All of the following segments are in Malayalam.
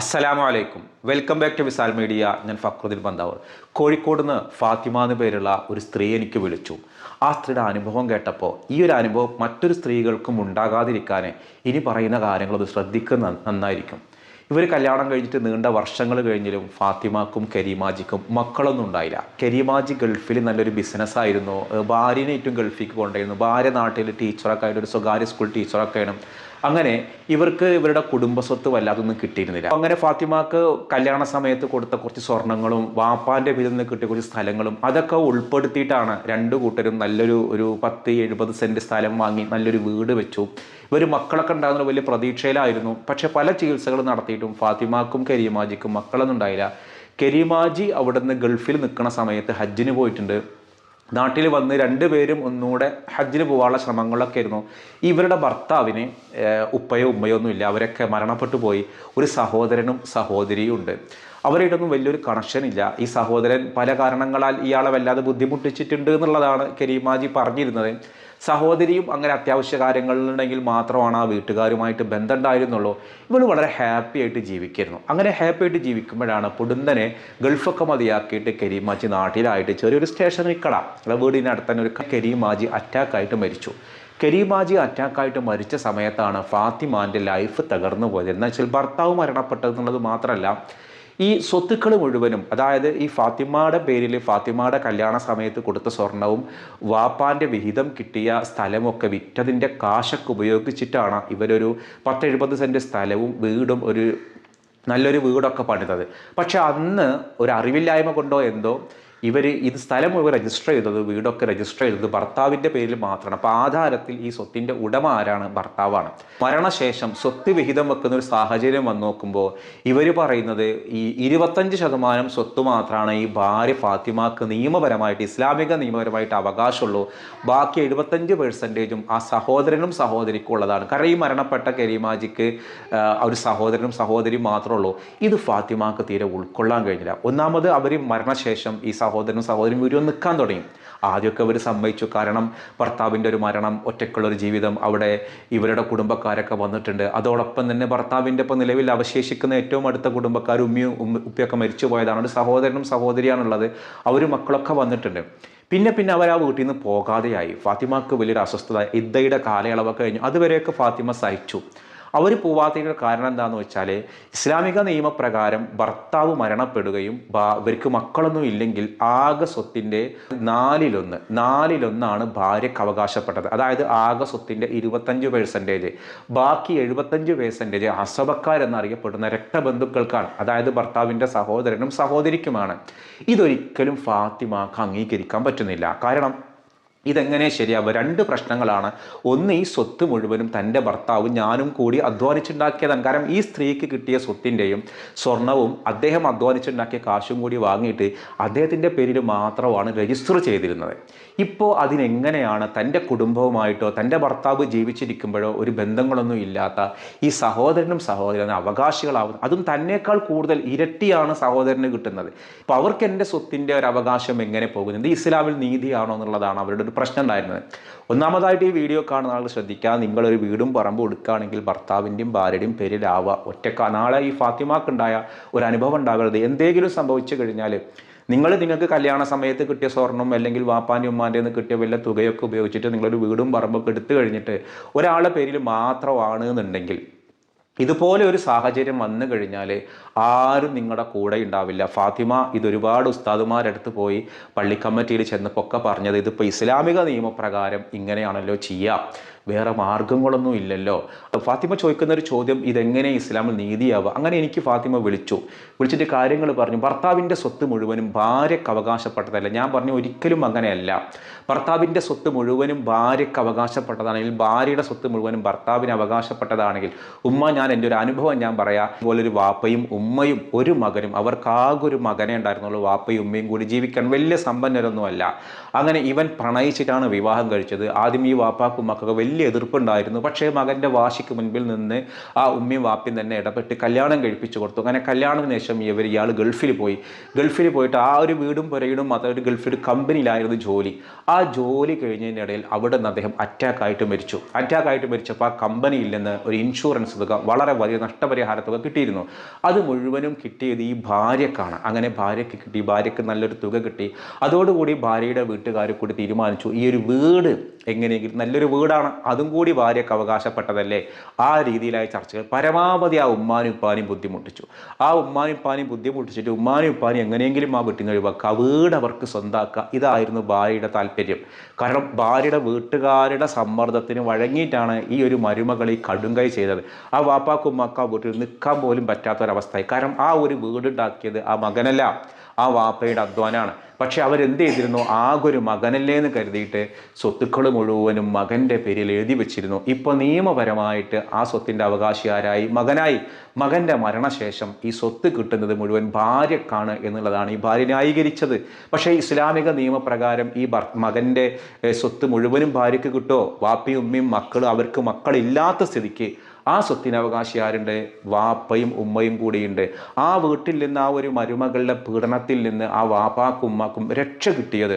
അസ്സലാമു അലൈക്കും. Welcome back to Visal media. ഞാൻ ഫക്രുദ്ദീൻ ബന്താവൂർ. കോഴിക്കോട് നിന്ന് ഫാത്തിമ എന്ന് പേരുള്ള ഒരു സ്ത്രീ എനിക്ക് വിളിച്ചു. ആ സ്ത്രീയുടെ അനുഭവം കേട്ടപ്പോൾ ഈ ഒരു അനുഭവം മറ്റൊരു സ്ത്രീകൾക്കും ഉണ്ടാകാതിരിക്കാൻ ഇനി പറയുന്ന കാര്യങ്ങളൊന്ന് ശ്രദ്ധിക്കുന്ന നന്നായിരിക്കും. ഇവർ കല്യാണം കഴിഞ്ഞിട്ട് നീണ്ട വർഷങ്ങൾ കഴിഞ്ഞിലും ഫാത്തിമാക്കും കരീമാജിക്കും മക്കളൊന്നും ഉണ്ടായില്ല. കരീമാജി ഗൾഫിൽ നല്ലൊരു ബിസിനസ്സായിരുന്നു. ഭാര്യനെ ഏറ്റവും ഗൾഫിലേക്ക് കൊണ്ടുവരുന്നു. ഭാര്യ നാട്ടിൽ ടീച്ചറൊക്കെ ആയിട്ട് ഒരു സ്വകാര്യ സ്കൂൾ ടീച്ചറൊക്കെയാണ്. അങ്ങനെ ഇവർക്ക് ഇവരുടെ കുടുംബസ്വത്ത് വല്ലാതൊന്നും കിട്ടിയിരുന്നില്ല. അങ്ങനെ ഫാത്തിമാക്ക് കല്യാണ സമയത്ത് കൊടുത്ത കുറച്ച് സ്വർണ്ണങ്ങളും വാപ്പാൻ്റെ പേരിൽ നിന്ന് കിട്ടിയ കുറച്ച് സ്ഥലങ്ങളും അതൊക്കെ ഉൾപ്പെടുത്തിയിട്ടാണ് രണ്ടു കൂട്ടരും നല്ലൊരു 10-70 സെൻറ്റ് സ്ഥലം വാങ്ങി നല്ലൊരു വീട് വെച്ചു. ഇവർ മക്കളൊക്കെ ഉണ്ടാകുന്ന വലിയ പ്രതീക്ഷയിലായിരുന്നു. പക്ഷെ പല ചികിത്സകൾ നടത്തിയിട്ടും ഫാത്തിമാക്കും കരീമാജിക്കും മക്കളൊന്നും ഉണ്ടായില്ല. കരീമാജി അവിടെ നിന്ന് ഗൾഫിൽ നിൽക്കുന്ന സമയത്ത് ഹജ്ജിന് പോയിട്ടുണ്ട്. നാട്ടിൽ വന്ന് രണ്ടുപേരും ഒന്നുകൂടെ ഹജ്ജിന് പോകാനുള്ള ശ്രമങ്ങളൊക്കെ ആയിരുന്നു. ഇവരുടെ ഭർത്താവിന് ഉപ്പയോ ഉമ്മയോ ഒന്നുമില്ല. അവരൊക്കെ മരണപ്പെട്ടു പോയി. ഒരു സഹോദരനും സഹോദരിയും ഉണ്ട്. അവരായിട്ടൊന്നും വലിയൊരു കണക്ഷൻ ഇല്ല. ഈ സഹോദരൻ പല കാരണങ്ങളാൽ ഇയാളെ വല്ലാതെ ബുദ്ധിമുട്ടിച്ചിട്ടുണ്ട് എന്നുള്ളതാണ് കരീമാജി പറഞ്ഞിരുന്നത്. സഹോദരിയും അങ്ങനെ അത്യാവശ്യ കാര്യങ്ങളുണ്ടെങ്കിൽ മാത്രമാണ് ആ വീട്ടുകാരുമായിട്ട് ബന്ധം ഉണ്ടായിരുന്നുള്ളൂ. ഇവൾ വളരെ ഹാപ്പി ആയിട്ട് ജീവിക്കായിരുന്നു. അങ്ങനെ ഹാപ്പി ആയിട്ട് ജീവിക്കുമ്പോഴാണ് പൊടുന്നനെ ഗൾഫൊക്കെ മതിയാക്കിയിട്ട് കരീമാജി നാട്ടിലായിട്ട് ചെറിയൊരു സ്റ്റേഷനിൽ കട വീടിനടുത്ത് തന്നെ ഒരു കരീമാജി അറ്റാക്കായിട്ട് മരിച്ചു. കരീമാജി അറ്റാക്കായിട്ട് മരിച്ച സമയത്താണ് ഫാത്തിമാൻ്റെ ലൈഫ് തകർന്നു പോയത്. എന്ന് വെച്ചാൽ ഭർത്താവ് മരണപ്പെട്ടതെന്നുള്ളത് മാത്രമല്ല, ഈ സ്വത്തുക്കൾ മുഴുവനും, അതായത് ഈ ഫാത്തിമയുടെ പേരിൽ ഫാത്തിമയുടെ കല്യാണ സമയത്ത് കൊടുത്ത സ്വർണവും വാപ്പാൻ്റെ വിഹിതം കിട്ടിയ സ്ഥലമൊക്കെ വിറ്റതിൻ്റെ കാശൊക്കെ ഉപയോഗിച്ചിട്ടാണ് ഇവരൊരു 10-70 സെൻറ്റ് സ്ഥലവും വീടും നല്ലൊരു വീടൊക്കെ പണിതത്. പക്ഷെ അന്ന് ഒരു അറിവില്ലായ്മ കൊണ്ടോ എന്തോ ഇത് സ്ഥലം മുഴുവൻ രജിസ്റ്റർ ചെയ്തത്, വീടൊക്കെ രജിസ്റ്റർ ചെയ്തത് ഭർത്താവിൻ്റെ പേരിൽ മാത്രമാണ്. അപ്പോൾ ആധാരത്തിൽ ഈ സ്വത്തിൻ്റെ ഉടമ ആരാണ്? ഭർത്താവാണ്. മരണശേഷം സ്വത്ത് വിഹിതം വെക്കുന്ന ഒരു സാഹചര്യം വന്ന് നോക്കുമ്പോൾ ഇവർ പറയുന്നത് ഈ 25% സ്വത്ത് മാത്രമാണ് ഈ ഭാര്യ ഫാത്തിമാക്ക് നിയമപരമായിട്ട്, ഇസ്ലാമിക നിയമപരമായിട്ട് അവകാശമുള്ളൂ. ബാക്കി 75% ആ സഹോദരനും സഹോദരിക്കും ഉള്ളതാണ്. കാരണം ഈ മരണപ്പെട്ട കരീമാജിക്ക് ഒരു സഹോദരനും സഹോദരിയും മാത്രമേ ഉള്ളൂ. ഇത് ഫാത്തിമാക്ക് തീരെ ഉൾക്കൊള്ളാൻ കഴിഞ്ഞില്ല. ഒന്നാമത് അവർ മരണശേഷം ഈ സഹോദരനും സഹോദരിയും വീട്ടിൽ നിൽക്കാൻ തുടങ്ങി. ആദ്യമൊക്കെ അവർ സമ്മതിച്ചു. കാരണം ഭർത്താവിൻ്റെ ഒരു മരണം, ഒറ്റയ്ക്കുള്ളൊരു ജീവിതം, അവിടെ ഇവരുടെ കുടുംബക്കാരൊക്കെ വന്നിട്ടുണ്ട്. അതോടൊപ്പം തന്നെ ഭർത്താവിൻ്റെ ഇപ്പോൾ നിലവിൽ അവശേഷിക്കുന്ന ഏറ്റവും അടുത്ത കുടുംബക്കാർ ഉമ്മയും ഉപ്പയൊക്കെ മരിച്ചു പോയതാണ്. ഒരു സഹോദരനും സഹോദരിയാണുള്ളത്. അവർ മക്കളൊക്കെ വന്നിട്ടുണ്ട്. പിന്നെ അവർ ആ വീട്ടിൽ നിന്ന് പോകാതെയായി. ഫാത്തിമാക്ക് വലിയൊരു അസ്വസ്ഥത. ഇദ്ദയുടെ കാലയളവൊക്കെ കഴിഞ്ഞു. അതുവരെയൊക്കെ ഫാത്തിമ സഹിച്ചു. അവർ പോവാത്തതിൻ്റെ കാരണം എന്താണെന്ന് വെച്ചാൽ, ഇസ്ലാമിക നിയമപ്രകാരം ഭർത്താവ് മരണപ്പെടുകയും ഇവർക്ക് മക്കളൊന്നും ഇല്ലെങ്കിൽ ആകെ സ്വത്തിൻ്റെ 4/1 ഭാര്യയ്ക്ക് അവകാശപ്പെട്ടത്. അതായത് ആകെ സ്വത്തിൻ്റെ 25%, ബാക്കി 75% അസബക്കാരെന്നറിയപ്പെടുന്ന രക്തബന്ധുക്കൾക്കാണ്. അതായത് ഭർത്താവിൻ്റെ സഹോദരനും സഹോദരിക്കുമാണ്. ഇതൊരിക്കലും ഫാത്തിമാക്ക് അംഗീകരിക്കാൻ പറ്റുന്നില്ല. കാരണം ഇതെങ്ങനെ ശരിയാവുക? 2 പ്രശ്നങ്ങളാണ്. ഒന്ന്, ഈ സ്വത്ത് മുഴുവനും തൻ്റെ ഭർത്താവും ഞാനും കൂടി അധ്വാനിച്ചുണ്ടാക്കിയതാണ്. കാരണം ഈ സ്ത്രീക്ക് കിട്ടിയ സ്വത്തിൻ്റെയും സ്വർണവും അദ്ദേഹം അധ്വാനിച്ചുണ്ടാക്കിയ കാശും കൂടി വാങ്ങിയിട്ട് അദ്ദേഹത്തിൻ്റെ പേരിൽ മാത്രമാണ് രജിസ്റ്റർ ചെയ്തിരുന്നത്. ഇപ്പോൾ അതിനെങ്ങനെയാണ് തൻ്റെ കുടുംബവുമായിട്ടോ തൻ്റെ ഭർത്താവ് ജീവിച്ചിരിക്കുമ്പോഴോ ഒരു ബന്ധങ്ങളൊന്നും ഇല്ലാത്ത ഈ സഹോദരനും സഹോദരനും അവകാശികളാവുന്നത്? അതും തന്നേക്കാൾ കൂടുതൽ ഇരട്ടിയാണ് സഹോദരന് കിട്ടുന്നത്. അപ്പോൾ അവർക്ക് എൻ്റെ സ്വത്തിൻ്റെ ഒരു അവകാശം എങ്ങനെ പോകുന്നത്? ഇസ്ലാമിൽ നീതിയാണോ എന്നുള്ളതാണ് അവരുടെ പ്രശ്നം ഉണ്ടായിരുന്നത്. ഒന്നാമതായിട്ട് ഈ വീഡിയോ കാണുന്ന ആൾ ശ്രദ്ധിക്കുക. നിങ്ങളൊരു വീടും പറമ്പും എടുക്കുകയാണെങ്കിൽ ഭർത്താവിൻ്റെയും ഭാര്യയുടെയും പേരിലാവുക. നാളെ ഈ ഫാത്തിമാക്കുണ്ടായ ഒരു അനുഭവം ഉണ്ടാകരുത്. എന്തെങ്കിലും സംഭവിച്ചു കഴിഞ്ഞാൽ നിങ്ങൾക്ക് കല്യാണ സമയത്ത് കിട്ടിയ സ്വർണം അല്ലെങ്കിൽ വാപ്പാൻ്റെ ഉമ്മാൻ്റെ നിന്ന് കിട്ടിയ വല്ല തുകയൊക്കെ ഉപയോഗിച്ചിട്ട് നിങ്ങളൊരു വീടും പറമ്പൊക്കെ എടുത്തു കഴിഞ്ഞിട്ട് ഒരാളുടെ പേരിൽ മാത്രമാണ് എന്നുണ്ടെങ്കിൽ, ഇതുപോലെ ഒരു സാഹചര്യം വന്നു കഴിഞ്ഞാൽ ആരും നിങ്ങളുടെ കൂടെ ഉണ്ടാവില്ല. ഫാത്തിമ ഇതൊരുപാട് ഉസ്താദുമാരടുത്ത് പോയി പള്ളി കമ്മിറ്റിയിൽ ചെന്നപ്പോൾ പറഞ്ഞത്, ഇതിപ്പോൾ ഇസ്ലാമിക നിയമപ്രകാരം ഇങ്ങനെയാണല്ലോ ചെയ്യുക, വേറെ മാർഗങ്ങളൊന്നും ഇല്ലല്ലോ. ഫാത്തിമ ചോദിക്കുന്നൊരു ചോദ്യം, ഇതെങ്ങനെ ഇസ്ലാമിൽ നീതിയാവുക? അങ്ങനെ എനിക്ക് ഫാത്തിമ വിളിച്ചിട്ട് കാര്യങ്ങൾ പറഞ്ഞു. ഭർത്താവിൻ്റെ സ്വത്ത് മുഴുവനും ഭാര്യയ്ക്ക് അവകാശപ്പെട്ടതല്ല. ഞാൻ പറഞ്ഞു, ഒരിക്കലും അങ്ങനെയല്ല. ഭർത്താവിൻ്റെ സ്വത്ത് മുഴുവനും ഭാര്യയ്ക്ക് അവകാശപ്പെട്ടതാണെങ്കിൽ, ഭാര്യയുടെ സ്വത്ത് മുഴുവനും ഭർത്താവിന് അവകാശപ്പെട്ടതാണെങ്കിൽ, ഞാൻ എൻ്റെ ഒരു അനുഭവം ഞാൻ പറയാം. ഇതുപോലൊരു വാപ്പയും ഉമ്മയും ഒരു മകനും, അവർക്കാകെ ഒരു മകനെ ഉണ്ടായിരുന്നുള്ളൂ. വാപ്പയും ഉമ്മയും കൂടി ജീവിക്കാൻ വലിയ സമ്പന്നരൊന്നുമല്ല. അങ്ങനെ ഇവൻ പ്രണയിച്ചിട്ടാണ് വിവാഹം കഴിച്ചത്. ആദ്യം ഈ വാപ്പാക്കും ഉമ്മക്കൊക്കെ വലിയ വലിയ എതിർപ്പുണ്ടായിരുന്നു. പക്ഷേ മകൻ്റെ വാശിക്ക് മുൻപിൽ നിന്ന് ആ ഉമ്മയും വാപ്പയും തന്നെ ഇടപെട്ട് കല്യാണം കഴിപ്പിച്ചു കൊടുത്തു. അങ്ങനെ കല്യാണത്തിന് ശേഷം ഇയാൾ ഗൾഫിൽ പോയിട്ട് ആ ഒരു വീടും പുരയിടും അതൊരു ഗൾഫിൽ കമ്പനിയിലായിരുന്നു ജോലി. ആ ജോലി കഴിഞ്ഞതിനിടയിൽ അവിടെ നിന്ന് അദ്ദേഹം അറ്റാക്കായിട്ട് മരിച്ചപ്പോൾ ആ കമ്പനിയിൽ നിന്ന് ഒരു ഇൻഷുറൻസ് തുക, വളരെ വലിയ നഷ്ടപരിഹാര തുക കിട്ടിയിരുന്നു. അത് മുഴുവനും കിട്ടിയത് ഈ ഭാര്യക്കാണ്. അങ്ങനെ ഭാര്യയ്ക്ക് കിട്ടി, ഭാര്യയ്ക്ക് നല്ലൊരു തുക കിട്ടി. അതോടുകൂടി ഭാര്യയുടെ വീട്ടുകാർ കൂടി തീരുമാനിച്ചു, ഈ ഒരു വീട് എങ്ങനെയെങ്കിലും, നല്ലൊരു വീടാണ്, അതും കൂടി ഭാര്യയ്ക്ക് അവകാശപ്പെട്ടതല്ലേ. ആ രീതിയിലായ ചർച്ചകൾ പരമാവധി ആ ഉമ്മാനും ഉപ്പാനും ബുദ്ധിമുട്ടിച്ചിട്ട് ഉമ്മാനും ഉപ്പാനും എങ്ങനെയെങ്കിലും ആ വീട്ടിൽ നിന്ന് ഒഴിവാക്കുക, ആ വീട് അവർക്ക് സ്വന്തമാക്കുക. ഇതായിരുന്നു ഭാര്യയുടെ താല്പര്യം. കാരണം ഭാര്യയുടെ വീട്ടുകാരുടെ സമ്മർദ്ദത്തിന് വഴങ്ങിയിട്ടാണ് ഈ ഒരു മരുമകൾ ഈ കടുങ്കൈ ചെയ്തത്. ആ വാപ്പാക്കും ഉമ്മാക്കും ആ വീട്ടിൽ നിൽക്കാൻ പോലും പറ്റാത്തൊരവസ്ഥയായി. കാരണം ആ ഒരു വീടുണ്ടാക്കിയത് ആ മകനല്ല, ആ വാപ്പയുടെ അധ്വാനാണ്. പക്ഷെ അവരെന്ത് ചെയ്തിരുന്നു, ആകെ ഒരു മകനല്ലേ എന്ന് കരുതിയിട്ട് സ്വത്തുക്കൾ മുഴുവനും മകൻ്റെ പേരിൽ എഴുതി വെച്ചിരുന്നു. ഇപ്പോൾ നിയമപരമായിട്ട് ആ സ്വത്തിൻ്റെ അവകാശി ആരായി? മകനായി. മകൻ്റെ മരണശേഷം ഈ സ്വത്ത് കിട്ടുന്നത് മുഴുവൻ ഭാര്യക്കാണ് എന്നുള്ളതാണ് ഈ ഭാര്യ ന്യായീകരിച്ചത്. പക്ഷേ ഇസ്ലാമിക നിയമപ്രകാരം ഈ മകൻ്റെ സ്വത്ത് മുഴുവനും ഭാര്യയ്ക്ക് കിട്ടുമോ? വാപ്പയും ഉമ്മയും മക്കളും, അവർക്ക് മക്കളില്ലാത്ത സ്ഥിതിക്ക് ആ സ്വത്തിന് അവകാശി ആരുണ്ട്? വാപ്പയും ഉമ്മയും കൂടിയുണ്ട്. ആ വീട്ടിൽ നിന്ന്, ആ ഒരു മരുമകളുടെ പീഡനത്തിൽ നിന്ന് ആ വാപ്പാക്കും ഉമ്മാക്കും രക്ഷ കിട്ടിയത്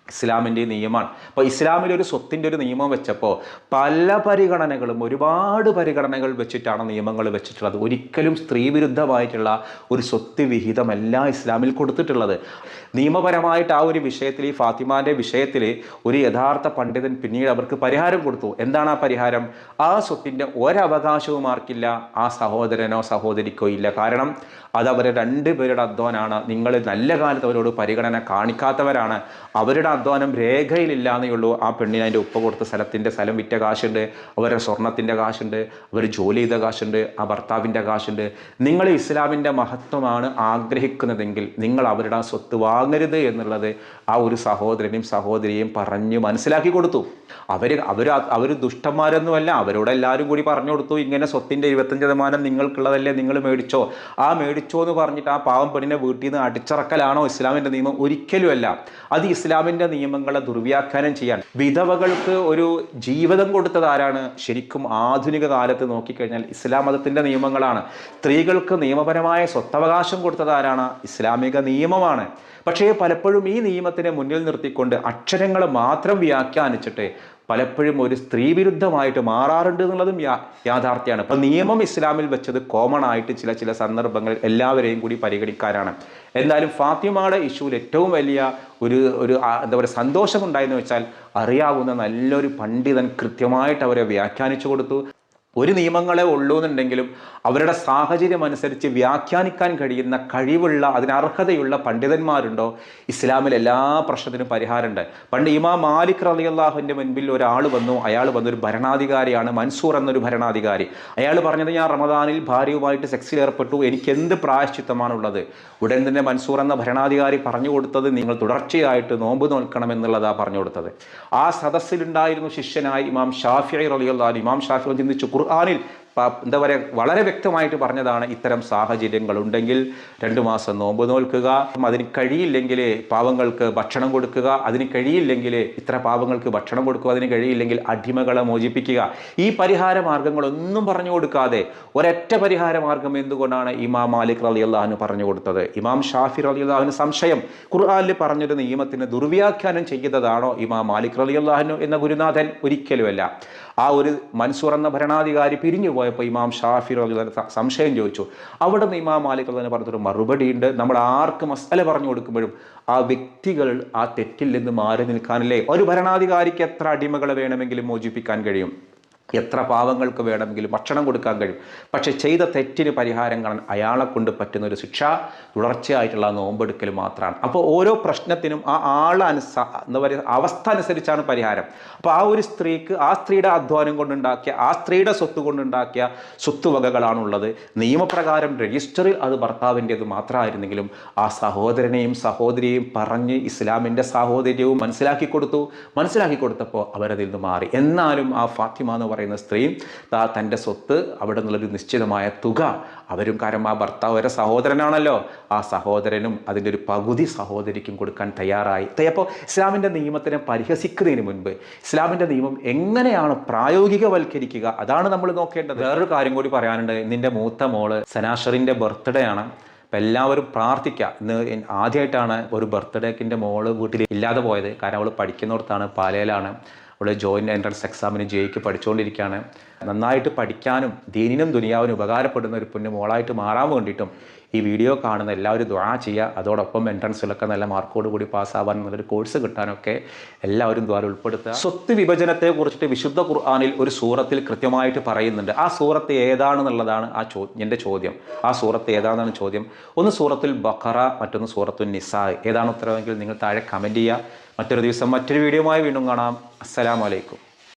ഇസ്ലാമിൻ്റെ നിയമമാണ്. അപ്പോൾ ഇസ്ലാമിലൊരു സ്വത്തിൻ്റെ ഒരു നിയമം വെച്ചപ്പോൾ പല പരിഗണനകളും, ഒരുപാട് പരിഗണനകൾ വെച്ചിട്ടാണ് നിയമങ്ങൾ വെച്ചിട്ടുള്ളത്. ഒരിക്കലും സ്ത്രീവിരുദ്ധമായിട്ടുള്ള ഒരു സ്വത്ത് വിഹിതമല്ല ഇസ്ലാമിൽ കൊടുത്തിട്ടുള്ളത്. നിയമപരമായിട്ട് ആ ഒരു വിഷയത്തിൽ, ഈ ഫാത്തിമാൻ്റെ വിഷയത്തിൽ ഒരു യഥാർത്ഥ പണ്ഡിതൻ പിന്നീട് അവർക്ക് പരിഹാരം കൊടുത്തു. എന്താണ് ആ പരിഹാരം? ആ സ്വത്തിൻ്റെ ഒരവകാശവും ആർക്കില്ല, ആ സഹോദരനോ സഹോദരിക്കോ ഇല്ല. കാരണം അതവരെ രണ്ടുപേരുടെ അധ്വാനാണ്. നിങ്ങൾ നല്ല കാലത്ത് അവരോട് പരിഗണന കാണിക്കാത്തവരാണ്. അവരുടെ അധ്വാനം രേഖയിലില്ല എന്നേ ഉള്ളൂ. ആ പെണ്ണിന് അതിൻ്റെ ഉപ്പ കൊടുത്ത സ്ഥലം വിറ്റ കാശുണ്ട്, അവരുടെ സ്വർണത്തിൻ്റെ കാശുണ്ട്, അവർ ജോലി ചെയ്ത കാശുണ്ട്, ആ ഭർത്താവിൻ്റെ കാശുണ്ട്. നിങ്ങൾ ഇസ്ലാമിൻ്റെ മഹത്വമാണ് ആഗ്രഹിക്കുന്നതെങ്കിൽ നിങ്ങൾ അവരുടെ ആ സ്വത്ത് വാങ്ങരുത് എന്നുള്ളത് ആ ഒരു സഹോദരനെയും സഹോദരിയെയും പറഞ്ഞ് മനസ്സിലാക്കി കൊടുത്തു. അവർ ദുഷ്ടന്മാരൊന്നുമല്ല. അവരോട് എല്ലാവരും കൂടി പറഞ്ഞു കൊടുത്തു, ഇങ്ങനെ സ്വത്തിൻ്റെ 25% നിങ്ങൾക്കുള്ളതല്ലേ, നിങ്ങൾ മേടിച്ചോ. ആ മേടിച്ചോ എന്ന് പറഞ്ഞിട്ട് ആ പാവം പെണ്ണിനെ വീട്ടിൽ നിന്ന് അടിച്ചിറക്കലാണോ ഇസ്ലാമിൻ്റെ നിയമം? ഒരിക്കലുമല്ല. അത് ഇസ്ലാമിൻ്റെ നിയമങ്ങളെ ദുർവ്യാഖ്യാനം ചെയ്യാൻ. വിധവകൾക്ക് ഒരു ജീവിതം കൊടുത്തത് ആരാണ്? ശരിക്കും ആധുനിക കാലത്ത് നോക്കിക്കഴിഞ്ഞാൽ ഇസ്ലാം മതത്തിൻ്റെ നിയമങ്ങളാണ്. സ്ത്രീകൾക്ക് നിയമപരമായ സ്വത്തവകാശം കൊടുത്തത് ആരാണ്? ഇസ്ലാമിക നിയമമാണ്. പക്ഷേ പലപ്പോഴും ഈ നിയമത്തിനെ മുന്നിൽ നിർത്തിക്കൊണ്ട് അക്ഷരങ്ങൾ മാത്രം വ്യാഖ്യാനിച്ചിട്ട് പലപ്പോഴും ഒരു സ്ത്രീവിരുദ്ധമായിട്ട് മാറാറുണ്ട് എന്നുള്ളതും യാഥാർത്ഥ്യമാണ്. അപ്പോൾ നിയമം ഇസ്ലാമിൽ വെച്ചത് കോമൺ ആയിട്ട് ചില സന്ദർഭങ്ങളിൽ എല്ലാവരെയും കൂടി പരിഗണിക്കാനാണ്. എന്നാലും ഫാത്തിമയുടെ ഇഷ്യൂവിൽ ഏറ്റവും വലിയ ഒരു എന്താ പറയുക സന്തോഷമുണ്ടായെന്ന് വെച്ചാൽ, അറിയാവുന്ന നല്ലൊരു പണ്ഡിതൻ കൃത്യമായിട്ട് അവരെ വ്യാഖ്യാനിച്ചു കൊടുത്തു. ഒരു നിയമങ്ങളെ ഉള്ളൂ എന്നുണ്ടെങ്കിലും അവരുടെ സാഹചര്യം അനുസരിച്ച് വ്യാഖ്യാനിക്കാൻ കഴിയുന്ന കഴിവുള്ള, അതിനർഹതയുള്ള പണ്ഡിതന്മാരുണ്ടോ? ഇസ്ലാമിൽ എല്ലാ പ്രശ്നത്തിനും പരിഹാരമുണ്ട്. പണ്ട് ഇമാം മാലിക് റളിയല്ലാഹുവിൻ്റെ മുൻപിൽ ഒരാൾ വന്നു. അയാൾ വന്നൊരു ഭരണാധികാരിയാണ്, മൻസൂർ എന്നൊരു ഭരണാധികാരി. അയാൾ പറഞ്ഞത്, ഞാൻ റമദാനിൽ ഭാര്യയുമായിട്ട് സെക്സിൽ ഏർപ്പെട്ടു, എനിക്ക് എന്ത് പ്രായശ്ചിത്തമാണുള്ളത്? ഉടൻ തന്നെ മൻസൂർ എന്ന ഭരണാധികാരി പറഞ്ഞു കൊടുത്തത്, നിങ്ങൾ തുടർച്ചയായിട്ട് നോമ്പ് നോൽക്കണം എന്നുള്ളതാണ് പറഞ്ഞു കൊടുത്തത്. ആ സദസ്സിലുണ്ടായിരുന്നു ശിഷ്യനായി ഇമാം ഷാഫിഈ റളിയല്ലാഹു. ഇമാം ഷാഫിഈ ചിന്തിച്ചു, ഖുർആനിൽ എന്താ പറയുക, വളരെ വ്യക്തമായിട്ട് പറഞ്ഞതാണ്, ഇത്തരം സാഹചര്യങ്ങളുണ്ടെങ്കിൽ 2 മാസം നോമ്പ് നോൽക്കുക, അതിന് കഴിയില്ലെങ്കിൽ പാവങ്ങൾക്ക് ഭക്ഷണം കൊടുക്കുക, അതിന് കഴിയില്ലെങ്കിൽ ഇത്ര പാവങ്ങൾക്ക് ഭക്ഷണം കൊടുക്കുക, അതിന് കഴിയില്ലെങ്കിൽ അടിമകളെ മോചിപ്പിക്കുക. ഈ പരിഹാര മാർഗങ്ങളൊന്നും പറഞ്ഞു കൊടുക്കാതെ ഒരൊറ്റ പരിഹാര മാർഗം എന്തുകൊണ്ടാണ് ഇമാം മാലിക് റളിയല്ലാഹു പറഞ്ഞു കൊടുത്തത്? ഇമാം ഷാഫി റളിയല്ലാഹുവിന് സംശയം, ഖുർആനിൽ പറഞ്ഞൊരു നിയമത്തിന് ദുർവ്യാഖ്യാനം ചെയ്തതാണോ ഇമാം മാലിക് റളിയല്ലാഹു എന്ന ഗുരുനാഥൻ? ഒരിക്കലുമല്ല. ആ ഒരു മൻസൂർ എന്ന ഭരണാധികാരി പിരിഞ്ഞു പോയപ്പോൾ ഇമാം ഷാഫി റളിയല്ലാഹു സംശയം ചോദിച്ചു. അവിടെ നിന്ന് ഇമാം മാലിക് റളിയല്ലാഹു പറഞ്ഞൊരു മറുപടിയുണ്ട്. നമ്മൾ ആർക്ക് മസ്അല പറഞ്ഞു കൊടുക്കുമ്പോഴും ആ വ്യക്തികൾ ആ തെറ്റിൽ നിന്ന് മാറി നിൽക്കാനല്ലേ. ഒരു ഭരണാധികാരിക്ക് എത്ര അടിമകളെ വേണമെങ്കിലും മോചിപ്പിക്കാൻ കഴിയും, എത്ര പാവങ്ങൾക്ക് വേണമെങ്കിലും ഭക്ഷണം കൊടുക്കാൻ കഴിയും. പക്ഷെ ചെയ്ത തെറ്റിന് പരിഹാരം കാണാൻ അയാളെ കൊണ്ട് പറ്റുന്ന ഒരു ശിക്ഷ തുടർച്ചയായിട്ടുള്ള നോമ്പെടുക്കൽ മാത്രമാണ്. അപ്പോൾ ഓരോ പ്രശ്നത്തിനും ആ എന്താ പറയുക, അവസ്ഥ അനുസരിച്ചാണ് പരിഹാരം. അപ്പോൾ ആ ഒരു സ്ത്രീക്ക് ആ സ്ത്രീയുടെ അധ്വാനം കൊണ്ടുണ്ടാക്കിയ, ആ സ്ത്രീയുടെ സ്വത്ത് കൊണ്ടുണ്ടാക്കിയ സ്വത്തുവകകളാണുള്ളത്. നിയമപ്രകാരം രജിസ്റ്ററിൽ അത് ഭർത്താവിൻ്റേത് മാത്രമായിരുന്നെങ്കിലും ആ സഹോദരനെയും സഹോദരിയെയും പറഞ്ഞ് ഇസ്ലാമിൻ്റെ സാഹോദര്യവും മനസ്സിലാക്കി കൊടുത്തപ്പോൾ അവരതിൽ നിന്ന് മാറി. എന്നാലും ആ ഫാത്തിമ എന്ന് പറയുന്ന സ്ത്രീ തൻ്റെ സ്വത്ത് അവിടെ നിന്നുള്ളൊരു നിശ്ചിതമായ തുക അവരും, കാരണം ആ ഭർത്താവ് വരെ സഹോദരനാണല്ലോ, ആ സഹോദരനും അതിൻ്റെ ഒരു പകുതി സഹോദരിക്കും കൊടുക്കാൻ തയ്യാറായി. അപ്പോൾ ഇസ്ലാമിൻ്റെ നിയമത്തിനെ പരിഹസിക്കുന്നതിന് മുൻപ് ഇസ്ലാമിൻ്റെ നിയമം എങ്ങനെയാണ് പ്രായോഗികവൽക്കരിക്കുക, അതാണ് നമ്മൾ നോക്കേണ്ടത്. വേറൊരു കാര്യം കൂടി പറയാനുണ്ട്. നിൻ്റെ മൂത്ത മോള് സനാഷറിൻ്റെ ബർത്ത്ഡേ ആണ്. അപ്പം എല്ലാവരും പ്രാർത്ഥിക്കുക. ഇന്ന് ആദ്യമായിട്ടാണ് ഒരു ബർത്ത്ഡേക്കിൻ്റെ മോള് വീട്ടിൽ ഇല്ലാതെ പോയത്. കാരണം അവൾ പഠിക്കുന്നിടത്താണ്, പാലയിലാണ്. അവൾ ജോയിൻ്റ് എൻട്രൻസ് എക്സാമിന് ജെയ്ക്ക് പഠിച്ചുകൊണ്ടിരിക്കുകയാണ്. നന്നായിട്ട് പഠിക്കാനും ദീനിനും ദുനിയാവിനും ഉപകാരപ്പെടുന്ന ഒരു പൊന്നു മോളായിട്ട് മാറാൻ വേണ്ടിയിട്ടും ഈ വീഡിയോ കാണുന്ന എല്ലാവരും ദുആ ചെയ്യുക. അതോടൊപ്പം എൻട്രൻസിലൊക്കെ നല്ല മാർക്കോട് കൂടി പാസ്സാവാൻ, നല്ലൊരു കോഴ്സ് കിട്ടാനൊക്കെ എല്ലാവരും ദ്വാര ഉൾപ്പെടുത്തുക. സ്വത്ത് വിഭജനത്തെ കുറിച്ചിട്ട് വിശുദ്ധ ഖുർആനിൽ ഒരു സൂറത്തിൽ കൃത്യമായിട്ട് പറയുന്നുണ്ട്. ആ സൂറത്ത് ഏതാണെന്നുള്ളതാണ് എൻ്റെ ചോദ്യം. ആ സൂറത്ത് ഏതാണെന്നാണ് ചോദ്യം. ഒന്ന് സൂറത്തുൽ ബഖറ, മറ്റൊന്ന് സൂറത്തുൽ നിസാ. ഏതാണ് ഉത്തരവെങ്കിൽ നിങ്ങൾ താഴെ കമൻറ്റ് ചെയ്യുക. മറ്റൊരു ദിവസം മറ്റൊരു വീഡിയോയുമായി വീണ്ടും കാണാം. അസ്സലാമു അലൈക്കും.